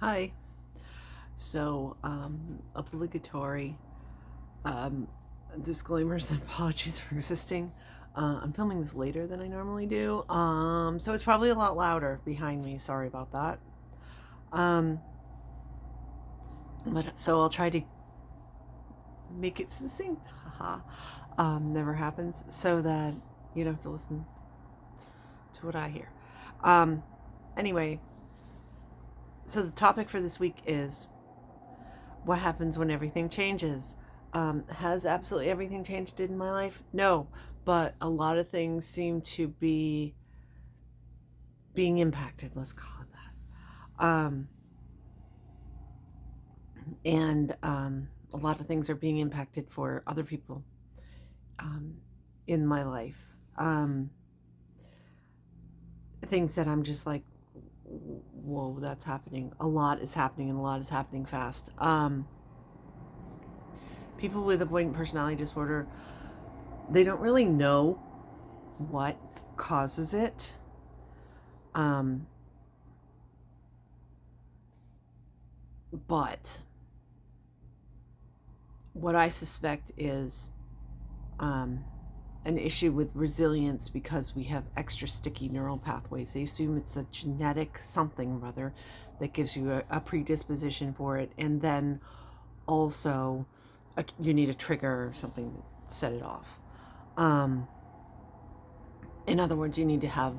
Hi. So, obligatory um, disclaimers and apologies for existing. I'm filming this later than I normally do, so it's probably a lot louder behind me. Sorry about that. Um, but so I'll try to make it succinct. Haha. Never happens, so that you don't have to listen to what I hear. Um, anyway, so the topic for this week is what happens when everything changes. Has absolutely everything changed in my life? No, but a lot of things seem to be being impacted, let's call it that. And a lot of things are being impacted for other people um, in my life. Um, Things that I'm just like, whoa, that's happening. A lot is happening, and a lot is happening fast. People with avoidant personality disorder, they don't really know what causes it. Um, but what I suspect is um, an issue with resilience because we have extra sticky neural pathways. They assume it's a genetic something or other that gives you a predisposition for it, and then also you need a trigger or something to set it off. Um, in other words, you need to have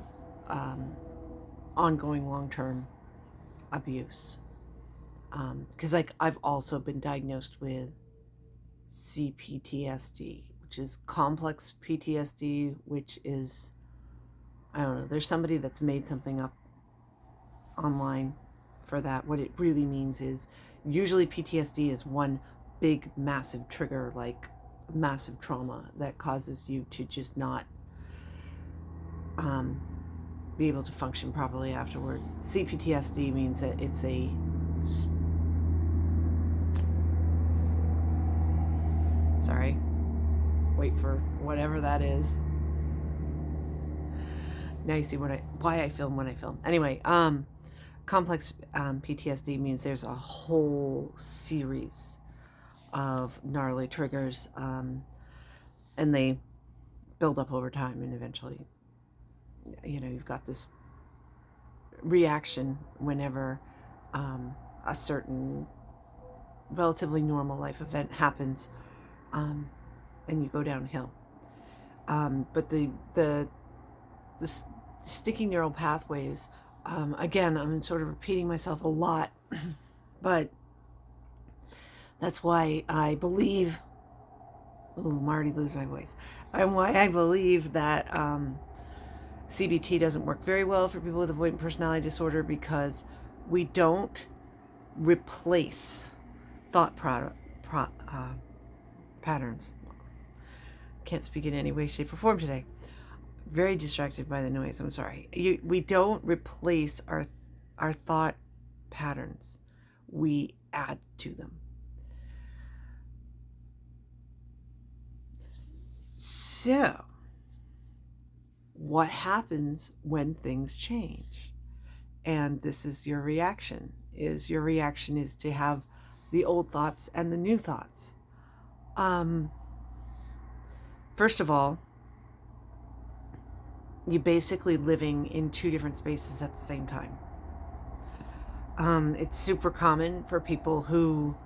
ongoing long-term abuse. Because like I've also been diagnosed with CPTSD, which is complex PTSD, which is, I don't know, there's somebody that's made something up online for that. What it really means is usually PTSD is one big, massive trigger, like massive trauma that causes you to just not um, be able to function properly afterward. CPTSD means that it's a sorry, wait for whatever that is. Now you see why I film when I film. Anyway, complex PTSD means there's a whole series of gnarly triggers, and they build up over time, and eventually, you've got this reaction whenever a certain relatively normal life event happens, um, and you go downhill. But the sticky neural pathways, again, I'm sort of repeating myself a lot, but that's why I believe, ooh, I'm already losing my voice, and why I believe that CBT doesn't work very well for people with avoidant personality disorder, because we don't replace thought patterns. Can't speak in any way, shape, or form today. Very distracted by the noise. I'm sorry. We don't replace our thought patterns. We add to them. So, what happens when things change? And this is your reaction. Your reaction is to have the old thoughts and the new thoughts. First of all, you're basically living in two different spaces at the same time. It's super common for people who,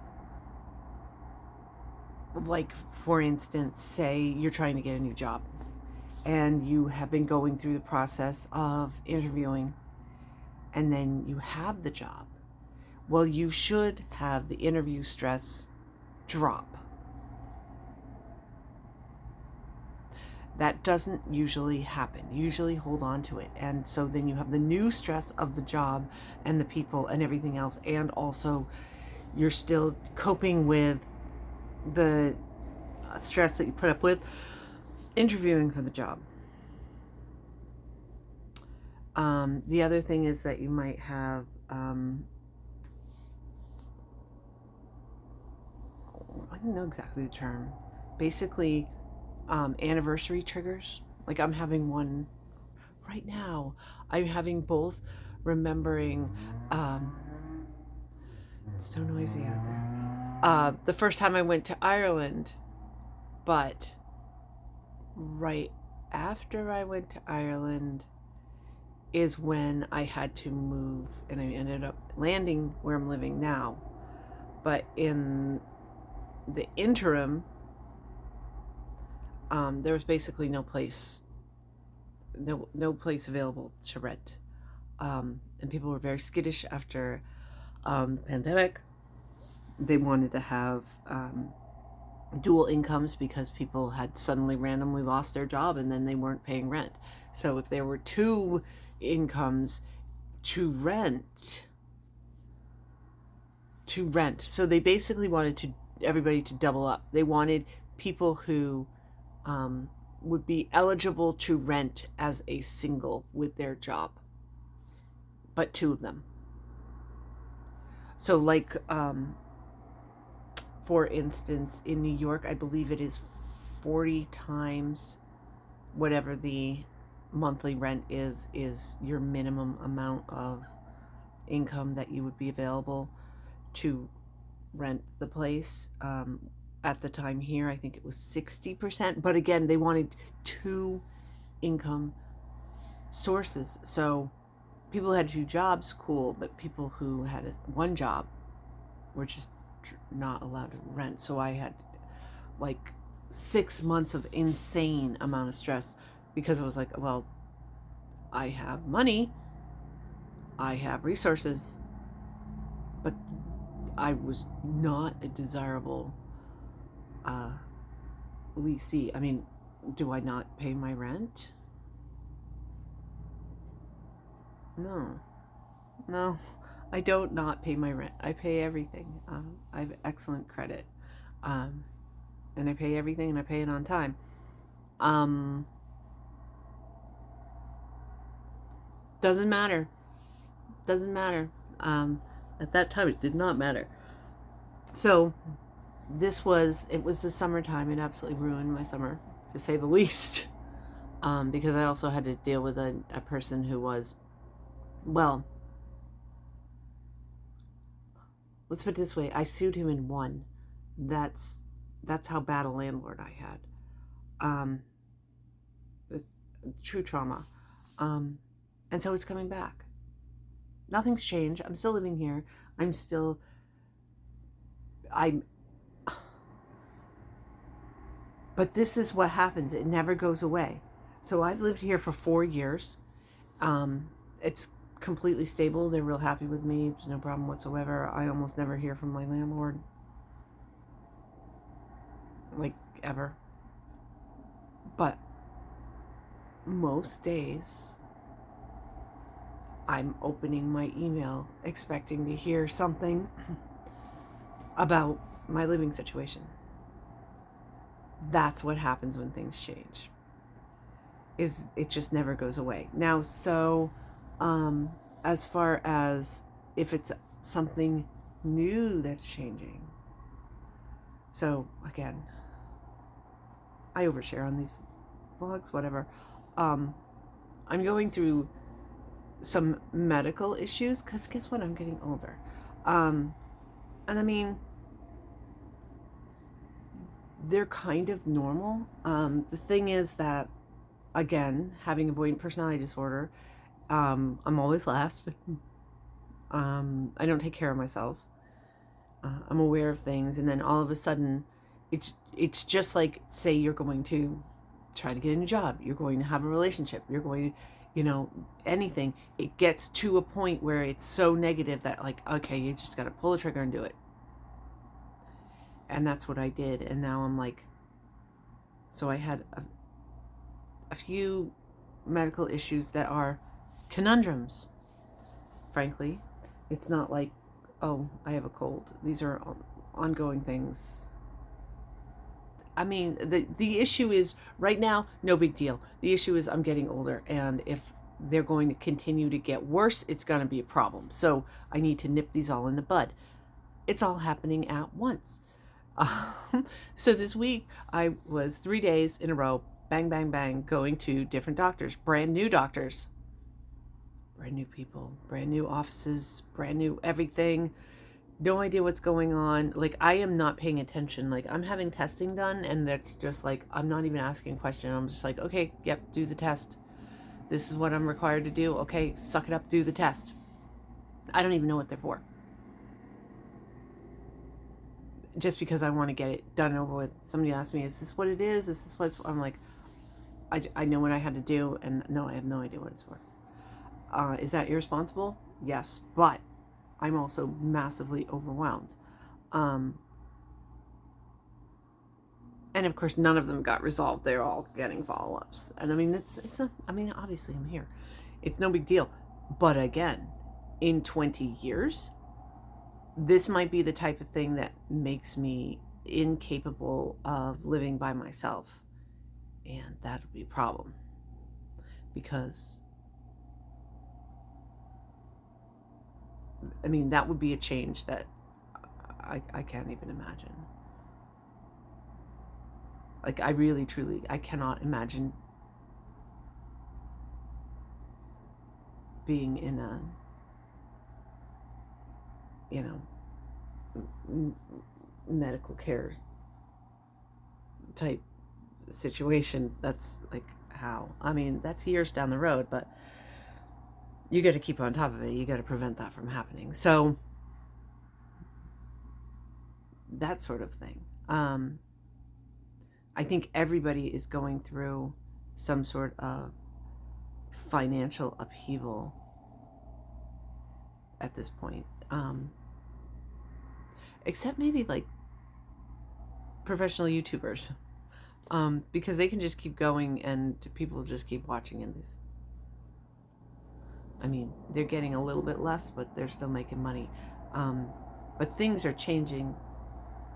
like, for instance, say you're trying to get a new job and you have been going through the process of interviewing, and then you have the job. Well, you should have the interview stress drop. That doesn't usually happen. You usually hold on to it. And so then you have the new stress of the job and the people and everything else. And also you're still coping with the stress that you put up with interviewing for the job. The other thing is that you might have, I don't know exactly the term, basically anniversary triggers. Like I'm having one right now. I'm having both remembering It's so noisy out there. The first time I went to Ireland, but right after I went to Ireland is when I had to move, and I ended up landing where I'm living now. But in the interim, there was basically no place available to rent, and people were very skittish after the pandemic. They wanted to have dual incomes because people had suddenly randomly lost their job and then they weren't paying rent. So if there were two incomes to rent, so they basically wanted everybody to double up. They wanted people who would be eligible to rent as a single with their job, but two of them. So like for instance, in New York, I believe it is 40 times whatever the monthly rent is your minimum amount of income that you would be available to rent the place. At the time here, I think it was 60%. But again, they wanted two income sources. So people who had two jobs, cool, but people who had one job were just not allowed to rent. So I had like 6 months of insane amount of stress because I was like, well, I have money, I have resources, but I was not a desirable leasee. I mean, do I not pay my rent? No, I don't not pay my rent. I pay everything. I have excellent credit, and I pay everything, and I pay it on time. Um, doesn't matter. Doesn't matter. At that time, it did not matter. So it was the summertime. It absolutely ruined my summer, to say the least. Because I also had to deal with a person who was, well, let's put it this way: I sued him and won. That's how bad a landlord I had. It's true trauma, and so it's coming back. Nothing's changed. I'm still living here. I'm. But this is what happens. It never goes away. So I've lived here for 4 years. It's completely stable. They're real happy with me. There's no problem whatsoever. I almost never hear from my landlord. Like, ever. But most days, I'm opening my email expecting to hear something about my living situation. That's what happens when things change. It just never goes away. Now, so as far as if it's something new that's changing. So again, I overshare on these vlogs, whatever. I'm going through some medical issues because guess what? I'm getting older. And I mean, they're kind of normal. The thing is that, again, having avoidant personality disorder, I'm always last. I don't take care of myself. I'm aware of things, and then all of a sudden, it's just like, say you're going to try to get a new job, you're going to have a relationship, you're going to, anything. It gets to a point where it's so negative that, like, okay, you just got to pull the trigger and do it. And that's what I did. And now I'm like, so I had a few medical issues that are conundrums. Frankly, it's not like, oh, I have a cold. These are ongoing things. I mean, the issue is right now, no big deal. The issue is I'm getting older, and if they're going to continue to get worse, it's going to be a problem. So I need to nip these all in the bud. It's all happening at once. So this week I was 3 days in a row, bang, bang, bang, going to different doctors, brand new doctors, brand new people, brand new offices, brand new everything, no idea what's going on. Like, I am not paying attention. Like, I'm having testing done, and that's just like, I'm not even asking a question. I'm just like, okay, yep, do the test. This is what I'm required to do. Okay, suck it up, do the test. I don't even know what they're for. Just because I want to get it done and over with. Somebody asked me, is this what it is? Is this what it's for? I'm like, I know what I had to do, and no, I have no idea what it's for. Is that irresponsible? Yes, but I'm also massively overwhelmed. Um, and of course, none of them got resolved. They're all getting follow-ups. And I mean, it's not, I mean, obviously I'm here. It's no big deal. But again, in 20 years, this might be the type of thing that makes me incapable of living by myself. And that would be a problem. Because, I mean, that would be a change that I can't even imagine. Like, I really, truly, I cannot imagine being in a, you know, medical care type situation. That's like how, I mean, that's years down the road, but you got to keep on top of it. You got to prevent that from happening. So that sort of thing. I think everybody is going through some sort of financial upheaval at this point. Except maybe like professional YouTubers. Because they can just keep going and people just keep watching in this. I mean, they're getting a little bit less, but they're still making money. But things are changing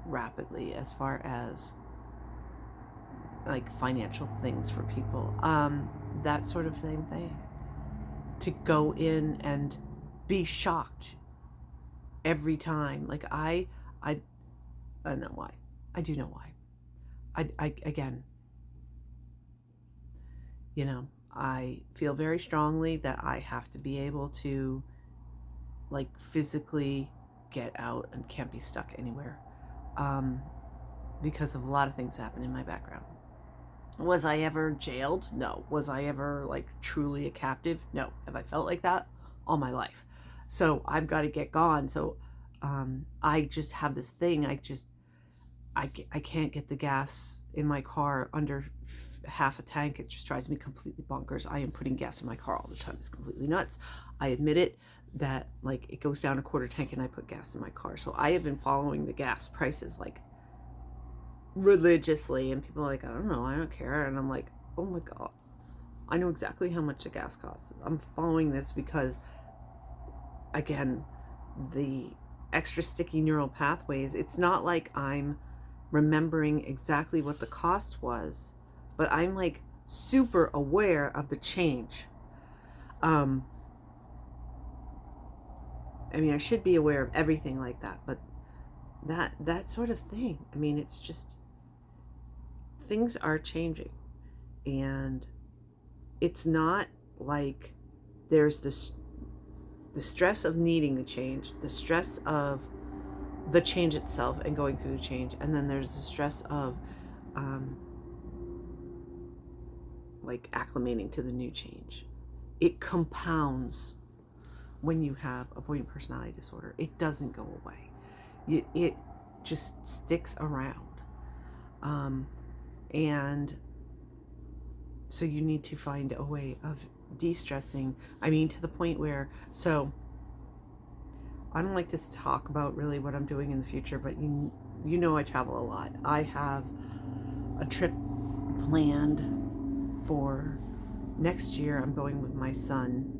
rapidly as far as like financial things for people. That sort of same thing. To go in and be shocked every time. Like I don't know why. I do know why. Again, you know, I feel very strongly that I have to be able to like physically get out and can't be stuck anywhere. Because of a lot of things that happen in my background. Was I ever jailed? No. Was I ever like truly a captive? No. Have I felt like that? All my life. So I've got to get gone. So I just have this thing. I can't get the gas in my car under half a tank. It just drives me completely bonkers. I am putting gas in my car all the time. It's completely nuts. I admit it, that like it goes down a quarter tank and I put gas in my car. So I have been following the gas prices like religiously, and people are like, I don't know, I don't care. And I'm like, oh my God, I know exactly how much the gas costs. I'm following this because, again, the extra sticky neural pathways, it's not like I'm remembering exactly what the cost was, but I'm like super aware of the change. I mean, I should be aware of everything like that, but that sort of thing, I mean, it's just, things are changing, and it's not like there's this, the stress of needing the change, the stress of the change itself and going through the change, and then there's the stress of like acclimating to the new change. It compounds when you have avoidant personality disorder. It doesn't go away. It just sticks around. And so you need to find a way of de-stressing. I mean, to the point where, so I don't like to talk about really what I'm doing in the future, but you know I travel a lot. I have a trip planned for next year. I'm going with my son.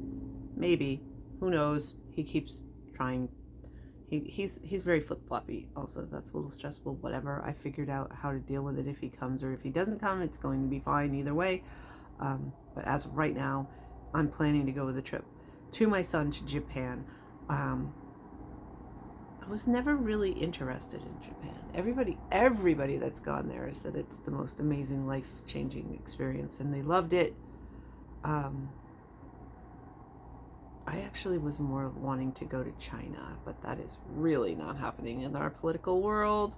Maybe, who knows? He keeps trying. He's very flip-floppy also. That's a little stressful. Whatever. I figured out how to deal with it if he comes, or if he doesn't come, it's going to be fine either way. But as of right now, I'm planning to go with a trip to my son to Japan. I was never really interested in Japan. Everybody that's gone there has said it's the most amazing, life-changing experience, and they loved it. I actually was more wanting to go to China, but that is really not happening in our political world.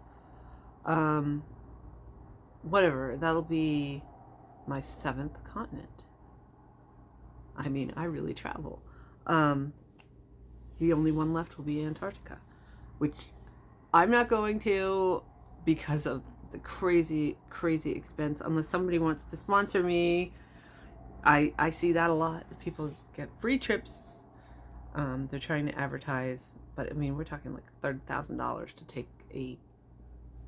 Um, Whatever, that'll be my seventh continent. I mean, I really travel. Um, the only one left will be Antarctica, which I'm not going to because of the crazy, crazy expense. Unless somebody wants to sponsor me, I see that a lot. People get free trips. They're trying to advertise, but I mean, we're talking like $30,000 to take a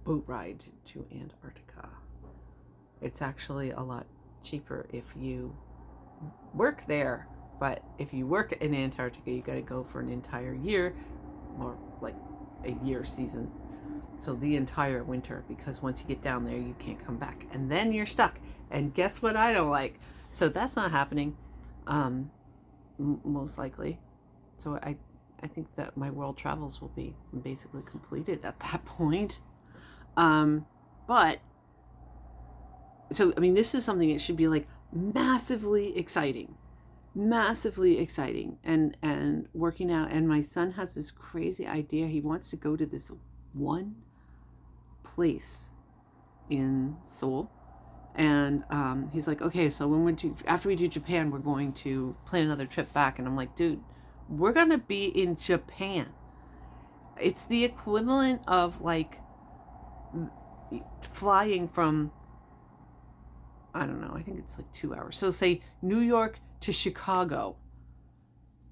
boat ride to Antarctica. It's actually a lot cheaper if you work there, but if you work in Antarctica, you got to go for an entire year, or like a year season. So the entire winter, because once you get down there, you can't come back, and then you're stuck. And guess what? I don't like. So that's not happening, most likely. So I think that my world travels will be basically completed at that point. But so I mean, this is something that should be like massively exciting, and working out. And my son has this crazy idea. He wants to go to this one place in Seoul, and he's like, okay, so after we do Japan, we're going to plan another trip back. And I'm like, dude, we're gonna be in Japan. It's the equivalent of like flying from, I don't know, I think it's like 2 hours. So say New York to Chicago.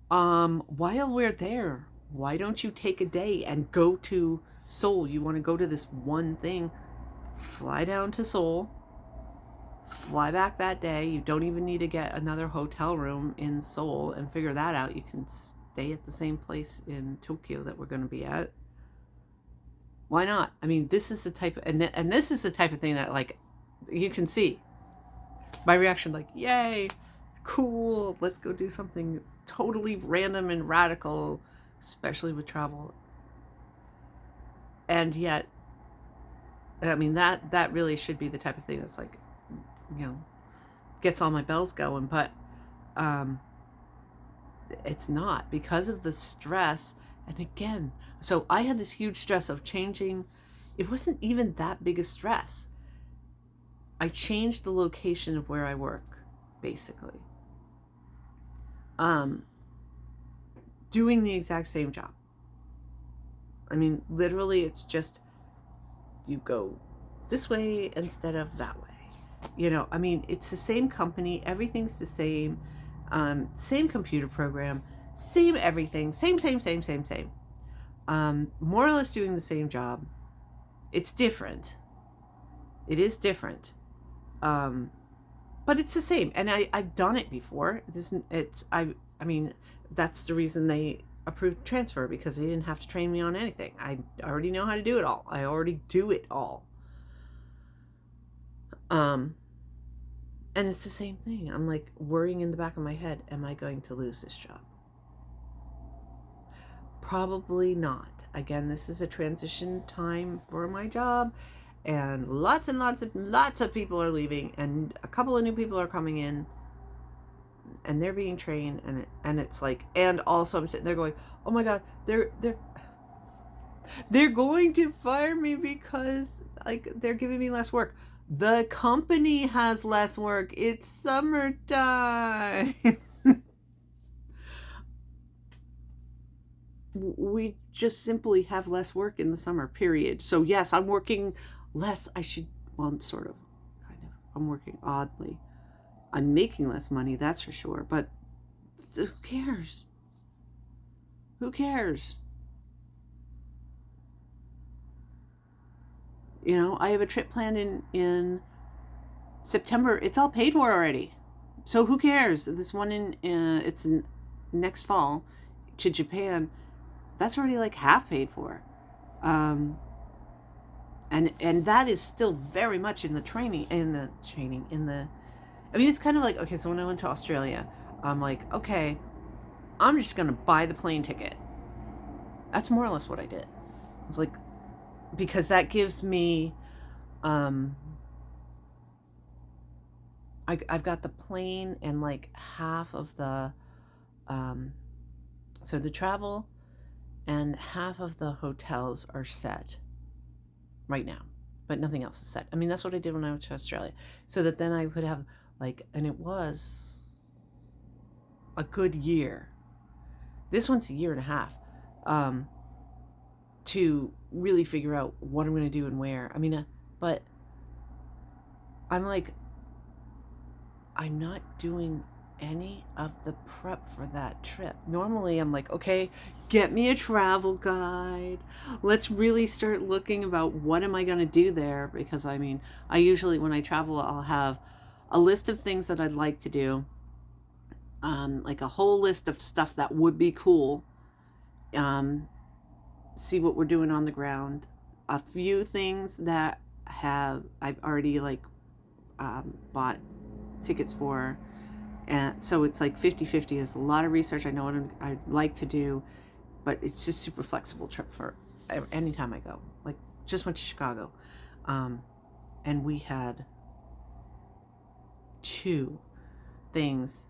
While we're there, why don't you take a day and go to Seoul? You want to go to this one thing, fly down to Seoul, fly back that day. You don't even need to get another hotel room in Seoul and figure that out. You can stay at the same place in Tokyo that we're going to be at. Why not? I mean, this is the type of, and this is the type of thing that, like, you can see my reaction, like, yay, cool, let's go do something totally random and radical, especially with travel. And yet, I mean, that really should be the type of thing that's like, gets all my bells going. But it's not, because of the stress. And again, so I had this huge stress of changing. It wasn't even that big a stress. I changed the location of where I work, basically. Doing the exact same job. I mean, literally, it's just you go this way instead of that way. I mean, it's the same company, everything's the same, same computer program, same everything, same. More or less doing the same job. It's different. It is different. But it's the same, and I've done it before. I mean, that's the reason they approved transfer, because they didn't have to train me on anything. I already know how to do it all. I already do it all. And it's the same thing. I'm like worrying in the back of my head, am I going to lose this job? Probably not. Again, this is a transition time for my job, and lots of people are leaving, and a couple of new people are coming in, and they're being trained, and it's like, and also I'm sitting there going, oh my god, they're going to fire me because, like, they're giving me less work. The company has less work. It's summertime. We just simply have less work in the summer, period. So yes, I'm working less. Sort of, kind of. I'm working oddly. I'm making less money, that's for sure. But who cares? Who cares? I have a trip planned in September. It's all paid for already. So who cares? This one it's next fall to Japan. That's already like half paid for. And that is still very much in the training. I mean, it's kind of like, okay, so when I went to Australia, I'm like, okay, I'm just going to buy the plane ticket. That's more or less what I did. I was like, because that gives me, I've got the plane and like half of the So the travel and half of the hotels are set right now, but nothing else is set. I mean, that's what I did when I went to Australia, so that then I would have like, and it was a good year. This one's a year and a half, um, to really figure out what I'm going to do and where. I mean, but I'm like, I'm not doing any of the prep for that trip. Normally, I'm like, okay, get me a travel guide. Let's really start looking about what am I going to do there, because I mean, I usually when I travel, I'll have a list of things that I'd like to do, like a whole list of stuff that would be cool. See what we're doing on the ground. A few things that I've already like bought tickets for. And so it's like 50-50. There's a lot of research. I know what I'd like to do, but it's just super flexible trip for anytime I go. Like, just went to Chicago. And we had 2 things.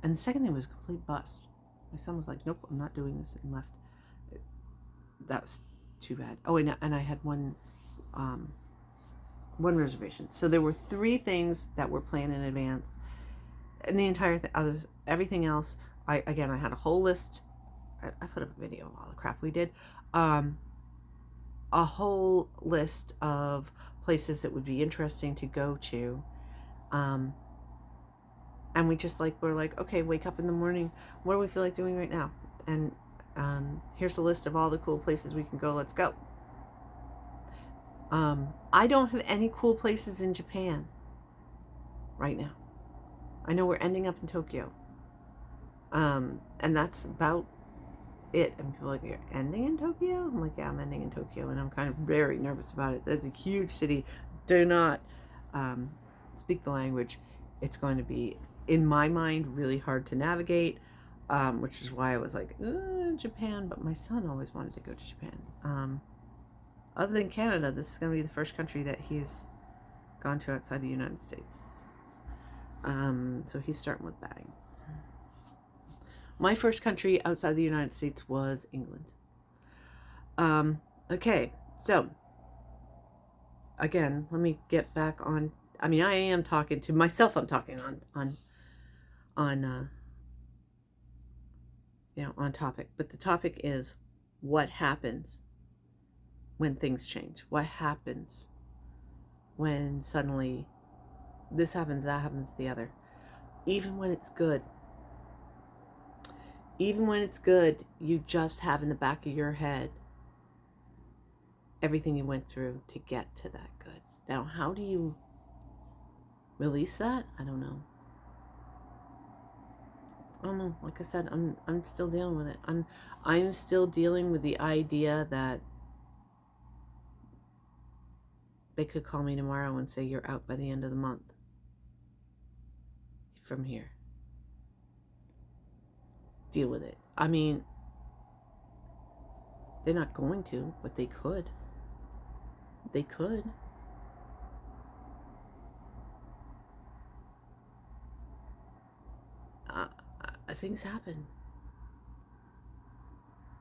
And the second thing was a complete bust. My son was like, nope, I'm not doing this, and left. That was too bad. Oh, and I had one reservation. So there were 3 things that were planned in advance. And the entire everything else, I had a whole list. I put up a video of all the crap we did. A whole list of places that would be interesting to go to. And we just we're like, okay, wake up in the morning. What do we feel like doing right now? And here's a list of all the cool places we can go. Let's go. I don't have any cool places in Japan right now. I know we're ending up in Tokyo. And that's about it. And people are like, you're ending in Tokyo? I'm like, yeah, I'm ending in Tokyo. And I'm kind of very nervous about it. That's a huge city. Do not speak the language. It's going to be, in my mind, really hard to navigate, which is why I was like, Japan. But my son always wanted to go to Japan. Other than Canada, this is going to be the first country that he's gone to outside the United States. So he's starting with bang. My first country outside the United States was England. Okay, so again, let me get back on. I mean, I am talking to myself. I'm talking on on topic. But the topic is what happens when things change. What happens when suddenly this happens, that happens, the other. Even when it's good. Even when it's good, you just have in the back of your head everything you went through to get to that good. Now, how do you release that? I don't know. I don't know. Like I said, I'm still dealing with it. I'm still dealing with the idea that they could call me tomorrow and say you're out by the end of the month from here. Deal with it. I mean, they're not going to, but they could. They could. Things happen.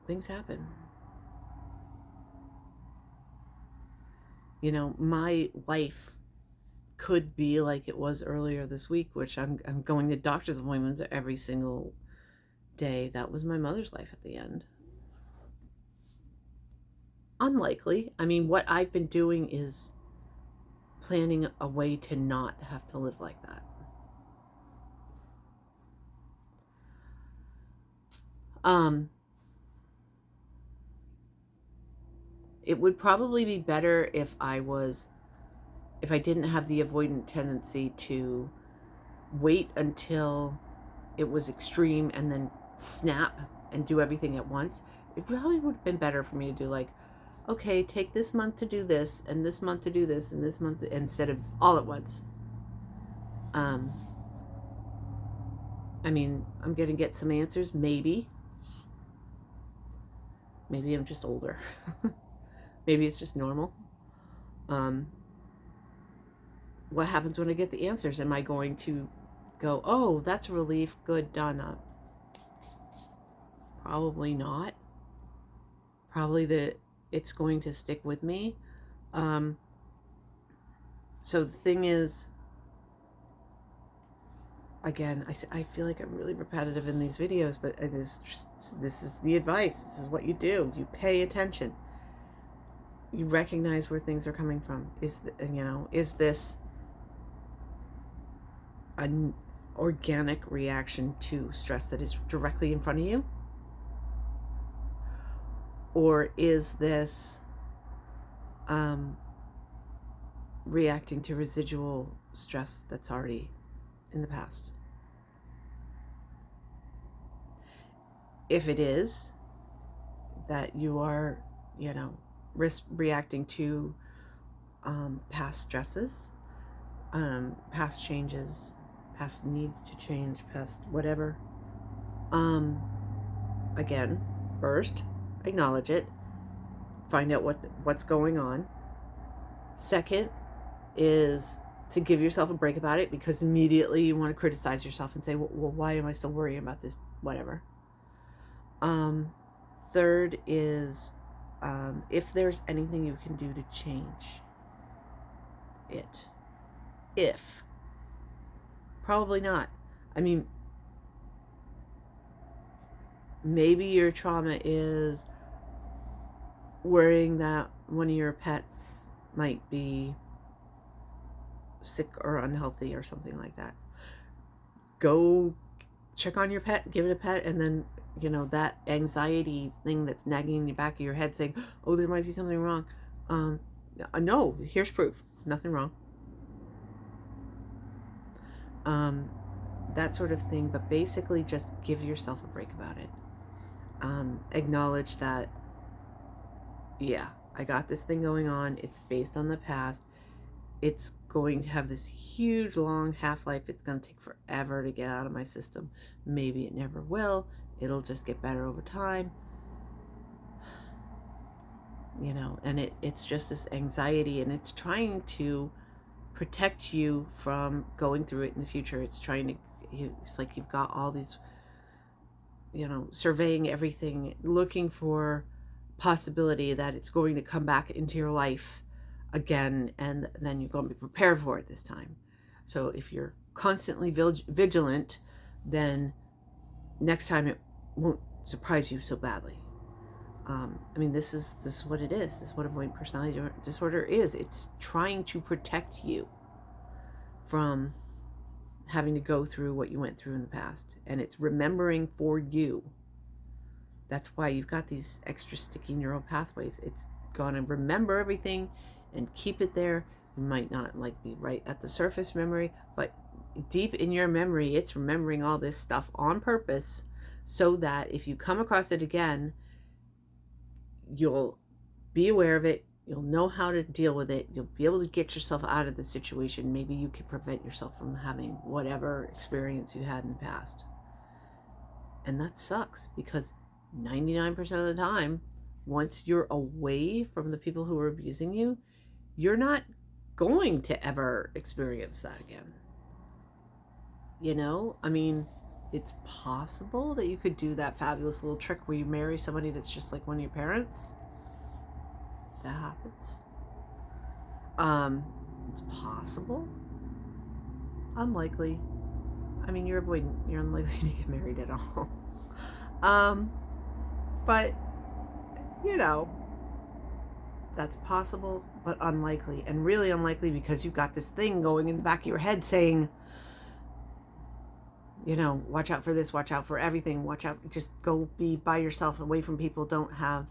Things happen. You know, my life could be like it was earlier this week, which I'm going to doctor's appointments every single day. That was my mother's life at the end. Unlikely. I mean, what I've been doing is planning a way to not have to live like that. It would probably be better if I didn't have the avoidant tendency to wait until it was extreme and then snap and do everything at once. It probably would have been better for me to do like, okay, take this month to do this, and this month to do this, and this month, instead of all at once. I mean, I'm going to get some answers, maybe. Maybe I'm just older. Maybe it's just normal. What happens when I get the answers? Am I going to go, oh, that's a relief, good, done up? Probably not. Probably that it's going to stick with me. Um, so the thing is, again, I feel like I'm really repetitive in these videos, but this is the advice. This is what you do. You pay attention. You recognize where things are coming from. Is this an organic reaction to stress that is directly in front of you? Or is this reacting to residual stress that's already in the past? If it is that you are, reacting to past stresses, past changes, past needs to change, past whatever, again, first, acknowledge it, find out what's going on. Second is to give yourself a break about it, because immediately you want to criticize yourself and say, well, why am I still worrying about this, whatever. Third is, if there's anything you can do to change it. If. Probably not. I mean, maybe your trauma is worrying that one of your pets might be sick or unhealthy or something like that. Go check on your pet, give it a pet, and then, that anxiety thing that's nagging in the back of your head saying, oh, there might be something wrong. No, here's proof. Nothing wrong. That sort of thing. But basically just give yourself a break about it. Acknowledge that, yeah, I got this thing going on. It's based on the past. It's going to have this huge, long half-life. It's going to take forever to get out of my system. Maybe it never will. It'll just get better over time. And it's just this anxiety, and it's trying to protect you from going through it in the future. It's like you've got all these, surveying everything, looking for possibility that it's going to come back into your life again, and then you're going to be prepared for it this time. So if you're constantly vigilant, then next time it won't surprise you so badly. This is what it is. This is what avoidant personality disorder is. It's trying to protect you from having to go through what you went through in the past, and it's remembering for you. That's why you've got these extra sticky neural pathways. It's going to remember everything and keep it there. You might not be right at the surface memory, but deep in your memory, it's remembering all this stuff on purpose, so that if you come across it again, you'll be aware of it. You'll know how to deal with it. You'll be able to get yourself out of the situation. Maybe you can prevent yourself from having whatever experience you had in the past. And that sucks, because 99% of the time, once you're away from the people who are abusing you, you're not going to ever experience that again. It's possible that you could do that fabulous little trick where you marry somebody that's just like one of your parents. That happens. It's possible. Unlikely. You're avoidant. You're unlikely to get married at all. But, that's possible, but unlikely. And really unlikely, because you've got this thing going in the back of your head saying, watch out for this, watch out for everything, watch out, just go be by yourself, away from people, don't have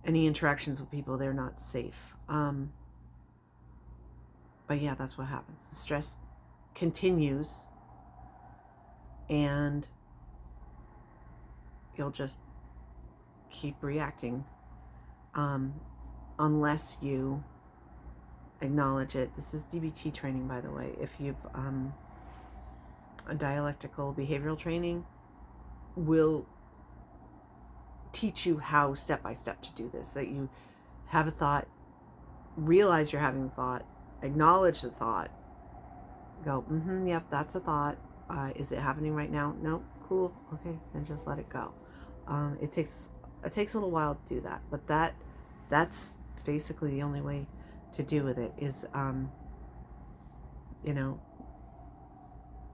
any interactions with people, they're not safe. But yeah, that's what happens. The stress continues, and you'll just keep reacting, unless you acknowledge it. This is DBT training, by the way. If you've a dialectical behavioral training will teach you how step by step to do this, that you have a thought, realize you're having a thought, acknowledge the thought, go, yep, that's a thought. Is it happening right now? Nope. Cool. Okay, then just let it go. It takes a little while to do that, but that's basically the only way to do with it is, you know,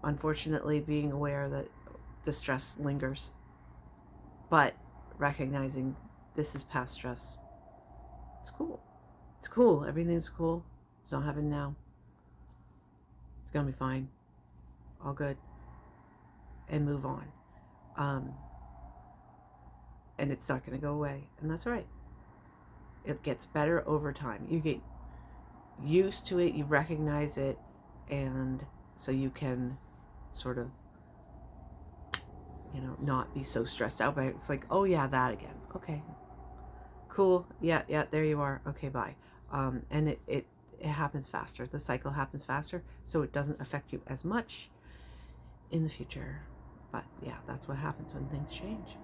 unfortunately being aware that the stress lingers, but recognizing this is past stress. It's cool. It's cool. Everything's cool. It's not happening now. It's gonna be fine. All good. And move on. And it's not gonna go away. And that's right. It gets better over time. You get used to it, you recognize it, and so you can sort of, not be so stressed out by it. It's like, oh yeah, that again. Okay, cool. Yeah, there you are. Okay, bye. And it happens faster. The cycle happens faster, so it doesn't affect you as much in the future. But yeah, that's what happens when things change.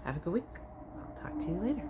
Have a good week. I'll talk to you later.